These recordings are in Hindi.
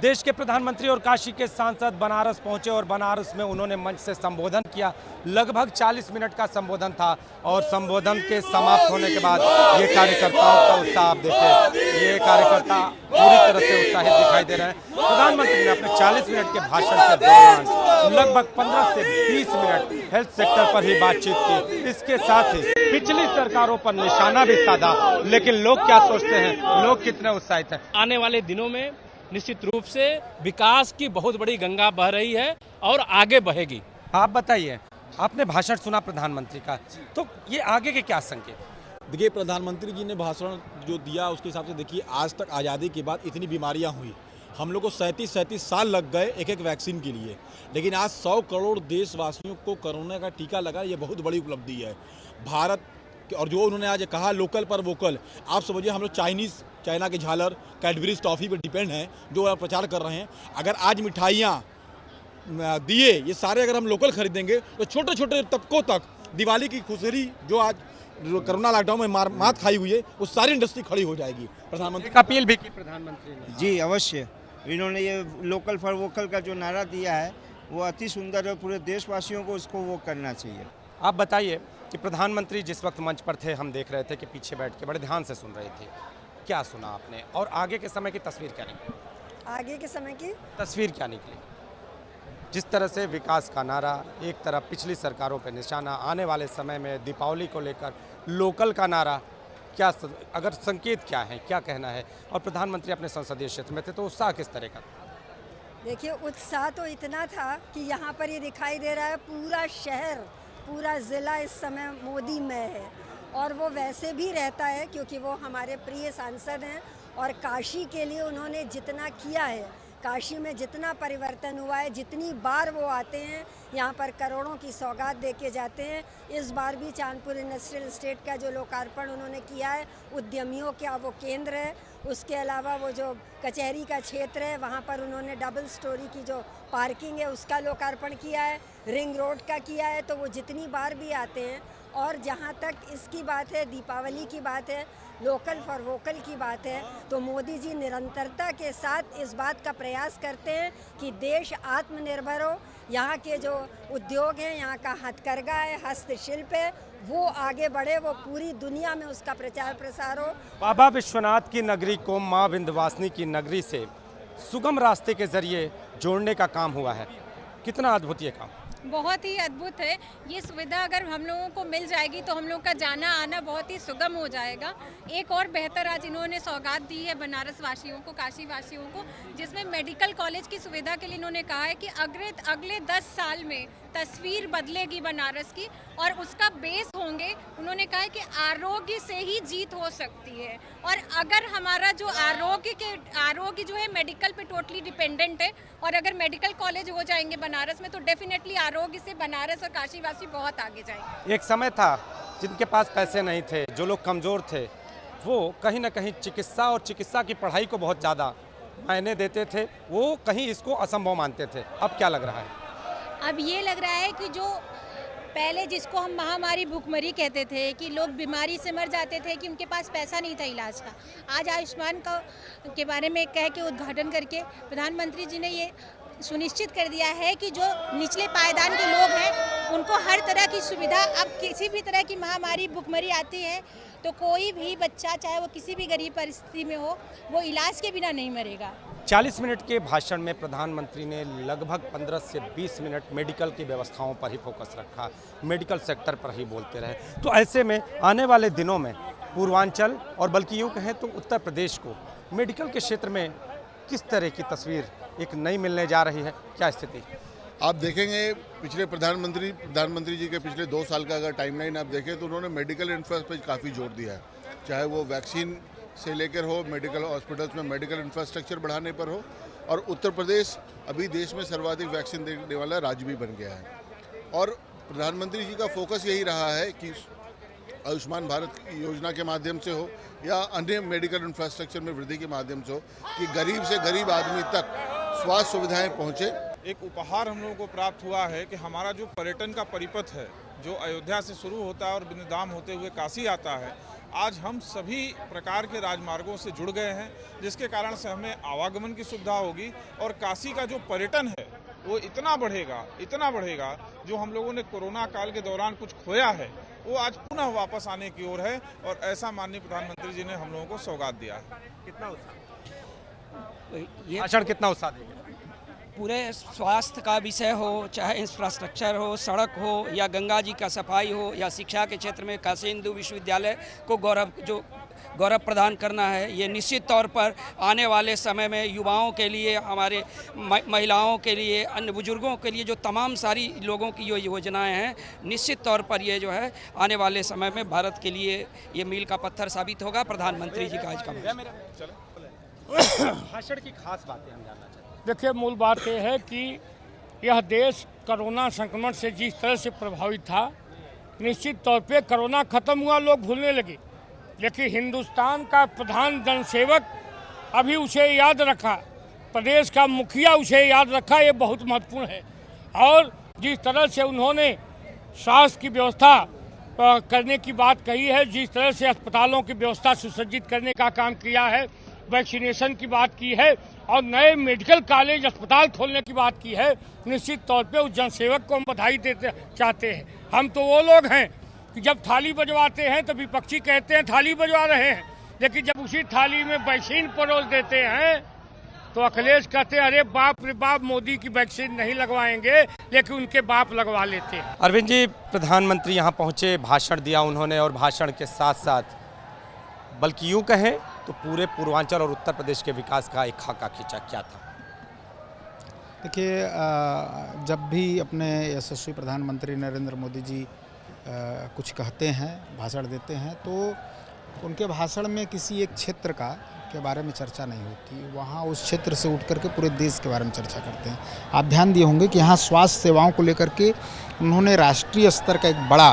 देश के प्रधानमंत्री और काशी के सांसद बनारस पहुंचे और बनारस में उन्होंने मंच से संबोधन किया। लगभग 40 मिनट का संबोधन था और संबोधन के समाप्त होने के बाद ये कार्यकर्ताओं का उत्साह आप देखिए, ये कार्यकर्ता पूरी तरह से उत्साहित दिखाई दे रहे हैं। प्रधानमंत्री ने अपने 40 मिनट के भाषण के दौरान लगभग 15 से 20 मिनट हेल्थ सेक्टर पर ही बातचीत की। इसके साथ ही पिछली सरकारों पर निशाना भी साधा। लेकिन लोग क्या सोचते हैं, लोग कितने उत्साहित हैं? आने वाले दिनों में निश्चित रूप से विकास की बहुत बड़ी गंगा बह रही है और आगे बहेगी। आप बताइए, आपने भाषण सुना प्रधानमंत्री का, तो ये आगे के क्या संकेत? देखिए, प्रधानमंत्री जी ने भाषण जो दिया उसके हिसाब से देखिए, आज तक आज़ादी के बाद इतनी बीमारियां हुई, हम लोग को 37 साल लग गए एक एक वैक्सीन के लिए, लेकिन आज 100 करोड़ देशवासियों को कोरोना का टीका लगा। ये बहुत बड़ी उपलब्धि है भारत। और जो उन्होंने आज कहा लोकल पर वोकल, आप समझिए हम लोग चाइना के झालर, कैडबरीज टॉफ़ी पर डिपेंड हैं, जो प्रचार कर रहे हैं। अगर आज मिठाइयाँ, दिए, ये सारे अगर हम लोकल खरीदेंगे तो छोटे छोटे तबकों तक दिवाली की खुशहाली जो आज कोरोना लॉकडाउन में मात खाई हुई है, वो सारी इंडस्ट्री खड़ी हो जाएगी। प्रधानमंत्री का अपील भी की प्रधानमंत्री ने। जी अवश्य, इन्होंने ये लोकल फॉर वोकल का जो नारा दिया है वो अति सुंदर है। पूरे देशवासियों को इसको वो करना चाहिए। आप बताइए कि प्रधानमंत्री जिस वक्त मंच पर थे, हम देख रहे थे कि पीछे बैठ के बड़े ध्यान से सुन रहे थे। क्या सुना आपने और आगे के समय की तस्वीर क्या निकली? आगे के समय की तस्वीर क्या निकली? जिस तरह से विकास का नारा, एक तरफ पिछली सरकारों पर निशाना, आने वाले समय में दीपावली को लेकर लोकल का नारा, क्या अगर संकेत क्या है, क्या कहना है? और प्रधानमंत्री अपने संसदीय क्षेत्र में थे तो उत्साह किस तरह का? देखिए, उत्साह तो इतना था कि यहाँ पर ये दिखाई दे रहा है पूरा शहर, पूरा ज़िला इस समय मोदीमय है। और वो वैसे भी रहता है क्योंकि वो हमारे प्रिय सांसद हैं और काशी के लिए उन्होंने जितना किया है, काशी में जितना परिवर्तन हुआ है, जितनी बार वो आते हैं यहाँ पर करोड़ों की सौगात दे के जाते हैं। इस बार भी चांदपुर इंडस्ट्रियल एस्टेट का जो लोकार्पण उन्होंने किया है, उद्यमियों का वो केंद्र है। उसके अलावा वो जो कचहरी का क्षेत्र है, वहाँ पर उन्होंने डबल स्टोरी की जो पार्किंग है उसका लोकार्पण किया है, रिंग रोड का किया है। तो वो जितनी बार भी आते हैं। और जहाँ तक इसकी बात है, दीपावली की बात है, लोकल फॉर वोकल की बात है, तो मोदी जी निरंतरता के साथ इस बात का प्रयास करते हैं कि देश आत्मनिर्भर हो। यहाँ के जो उद्योग हैं, यहाँ का हथकरघा है, हस्तशिल्प है, वो आगे बढ़े, वो पूरी दुनिया में उसका प्रचार प्रसार हो। बाबा विश्वनाथ की नगरी को माँ विंध्यवासिनी की नगरी से सुगम रास्ते के जरिए जोड़ने का काम हुआ है। कितना अद्भुत ये काम! बहुत ही अद्भुत है। ये सुविधा अगर हम लोगों को मिल जाएगी तो हम लोग का जाना आना बहुत ही सुगम हो जाएगा। एक और बेहतर आज इन्होंने सौगात दी है बनारस वासियों को, काशी वासियों को, जिसमें मेडिकल कॉलेज की सुविधा के लिए इन्होंने कहा है कि अगले 10 साल में तस्वीर बदलेगी बनारस की और उसका बेस होंगे। उन्होंने कहा है कि आरोग्य से ही जीत हो सकती है। और अगर हमारा जो आरोग्य जो है मेडिकल पे टोटली डिपेंडेंट है, और अगर मेडिकल कॉलेज हो जाएंगे बनारस में तो डेफिनेटली आरोग्य से बनारस और काशी वासी बहुत आगे जाएंगे। एक समय था जिनके पास पैसे नहीं थे, जो लोग कमज़ोर थे, वो कहीं ना कहीं चिकित्सा और चिकित्सा की पढ़ाई को बहुत ज़्यादा मायने देते थे, वो कहीं इसको असंभव मानते थे। अब क्या लग रहा है? अब ये लग रहा है कि जो पहले जिसको हम महामारी भूखमरी कहते थे कि लोग बीमारी से मर जाते थे कि उनके पास पैसा नहीं था इलाज का, आज आयुष्मान के बारे में कह के उद्घाटन करके प्रधानमंत्री जी ने ये सुनिश्चित कर दिया है कि जो निचले पायदान के लोग हैं उनको हर तरह की सुविधा, अब किसी भी तरह की महामारी भूखमरी आती है तो कोई भी बच्चा, चाहे वो किसी भी गरीब परिस्थिति में हो, वो इलाज के बिना नहीं मरेगा। 40 मिनट के भाषण में प्रधानमंत्री ने लगभग 15 से 20 मिनट मेडिकल की व्यवस्थाओं पर ही फोकस रखा, मेडिकल सेक्टर पर ही बोलते रहे। तो ऐसे में आने वाले दिनों में पूर्वांचल और बल्कि यूँ कहें तो उत्तर प्रदेश को मेडिकल के क्षेत्र में किस तरह की तस्वीर एक नई मिलने जा रही है? क्या स्थिति? आप देखेंगे पिछले प्रधानमंत्री जी के पिछले 2 साल का अगर टाइमलाइन आप देखें तो उन्होंने मेडिकल इंफ्रास्ट्रक्चर पर काफ़ी जोर दिया है, चाहे वो वैक्सीन से लेकर हो, मेडिकल हॉस्पिटल्स में मेडिकल इंफ्रास्ट्रक्चर बढ़ाने पर हो। और उत्तर प्रदेश अभी देश में सर्वाधिक वैक्सीन देने वाला राज्य भी बन गया है। और प्रधानमंत्री जी का फोकस यही रहा है कि आयुष्मान भारत योजना के माध्यम से हो या अन्य मेडिकल इंफ्रास्ट्रक्चर में वृद्धि के माध्यम से हो कि गरीब से गरीब आदमी तक स्वास्थ्य सुविधाएं पहुंचे। एक उपहार हम लोगों को प्राप्त हुआ है कि हमारा जो पर्यटन का परिपथ है, जो अयोध्या से शुरू होता है और विंध्यधाम होते हुए काशी आता है, आज हम सभी प्रकार के राजमार्गों से जुड़ गए हैं, जिसके कारण से हमें आवागमन की सुविधा होगी और काशी का जो पर्यटन है वो इतना बढ़ेगा जो हम लोगों ने कोरोना काल के दौरान कुछ खोया है वो आज पुनः वापस आने की ओर है। और ऐसा माननीय प्रधानमंत्री जी ने हम लोगों को सौगात दिया है। कितना उत्साह, भाषण कितना उत्साह देंगे? पूरे स्वास्थ्य का विषय हो, चाहे इंफ्रास्ट्रक्चर हो, सड़क हो, या गंगा जी का सफाई हो, या शिक्षा के क्षेत्र में काशी हिंदू विश्वविद्यालय को गौरव प्रदान करना है, ये निश्चित तौर पर आने वाले समय में युवाओं के लिए, हमारे महिलाओं के लिए, अन्य बुजुर्गों के लिए जो तमाम सारी लोगों की जो योजनाएं हैं, निश्चित तौर पर ये जो है आने वाले समय में भारत के लिए ये मील का पत्थर साबित होगा। प्रधानमंत्री जी का आज का भाषण की खास बातें हम जानना चाहते हैं। देखिए, मूल बात यह है कि यह देश कोरोना संक्रमण से जिस तरह से प्रभावित था, निश्चित तौर पे कोरोना खत्म हुआ, लोग भूलने लगे, लेकिन हिंदुस्तान का प्रधान जनसेवक अभी उसे याद रखा, प्रदेश का मुखिया उसे याद रखा, ये बहुत महत्वपूर्ण है। और जिस तरह से उन्होंने स्वास्थ्य की व्यवस्था करने की बात कही है, जिस तरह से अस्पतालों की व्यवस्था सुसज्जित करने का काम किया है, वैक्सीनेशन की बात की है और नए मेडिकल कॉलेज अस्पताल खोलने की बात की है, निश्चित तौर पे उस जनसेवक को हम बधाई देते चाहते हैं। हम तो वो लोग हैं कि जब थाली बजवाते हैं तो विपक्षी कहते हैं थाली बजवा रहे हैं, लेकिन जब उसी थाली में वैक्सीन परोस देते हैं तो अखिलेश कहते हैं अरे बाप रे बाप, मोदी की वैक्सीन नहीं लगवाएंगे, लेकिन उनके बाप लगवा लेते हैं। अरविंद जी, प्रधानमंत्री यहाँ पहुँचे, भाषण दिया उन्होंने और भाषण के साथ साथ बल्कि यूँ कहें तो पूरे पूर्वांचल और उत्तर प्रदेश के विकास का एक खाका खींचा। क्या था? देखिए, जब भी अपने यशस्वी प्रधानमंत्री नरेंद्र मोदी जी कुछ कहते हैं, भाषण देते हैं, तो उनके भाषण में किसी एक क्षेत्र के बारे में चर्चा नहीं होती, वहाँ उस क्षेत्र से उठ करके पूरे देश के बारे में चर्चा करते हैं। आप ध्यान दिए होंगे कि यहाँ स्वास्थ्य सेवाओं को लेकर के उन्होंने राष्ट्रीय स्तर का एक बड़ा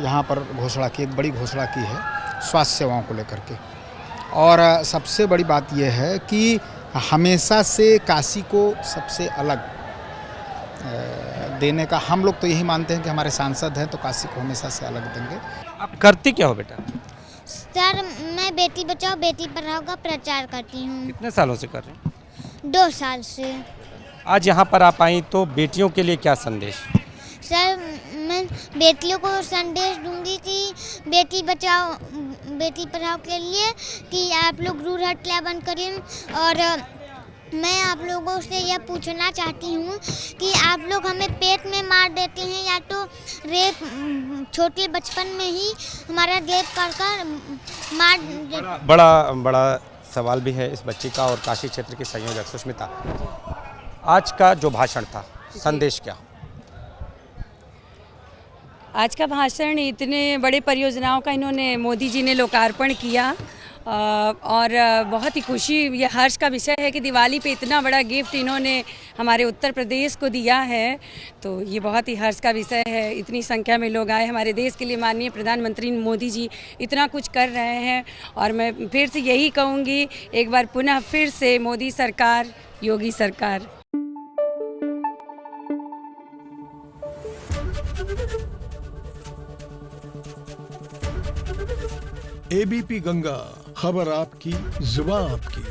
यहाँ पर घोषणा की, एक बड़ी घोषणा की है स्वास्थ्य सेवाओं को लेकर के। और सबसे बड़ी बात यह है कि हमेशा से काशी को सबसे अलग देने का, हम लोग तो यही मानते हैं कि हमारे सांसद हैं तो काशी को हमेशा से अलग देंगे। आप करती क्या हो बेटा? सर, मैं बेटी बचाओ बेटी पढ़ाओ का प्रचार करती हूँ। कितने सालों से कर रहे हैं? 2 साल से। आज यहाँ पर आप आई तो बेटियों के लिए क्या संदेश? सर, मैं बेटियों को संदेश दूंगी कि बेटी बचाओ बेटी पढ़ाओ के लिए कि आप लोग रूढ़ हत्या बंद करें। और मैं आप लोगों से यह पूछना चाहती हूँ कि आप लोग हमें पेट में मार देते हैं या तो रेप, छोटे बचपन में ही हमारा रेप कर मार। बड़ा सवाल भी है इस बच्ची का। और काशी क्षेत्र की संयोजक सुष्मिता, आज का जो भाषण था, संदेश क्या? आज का भाषण, इतने बड़े परियोजनाओं का इन्होंने, मोदी जी ने लोकार्पण किया और बहुत ही खुशी, ये हर्ष का विषय है कि दिवाली पे इतना बड़ा गिफ्ट इन्होंने हमारे उत्तर प्रदेश को दिया है, तो ये बहुत ही हर्ष का विषय है। इतनी संख्या में लोग आए हमारे देश के लिए, माननीय प्रधानमंत्री मोदी जी इतना कुछ कर रहे हैं। और मैं फिर से यही कहूँगी, एक बार पुनः फिर से मोदी सरकार, योगी सरकार। एबीपी गंगा, खबर आपकी, जुबान आपकी।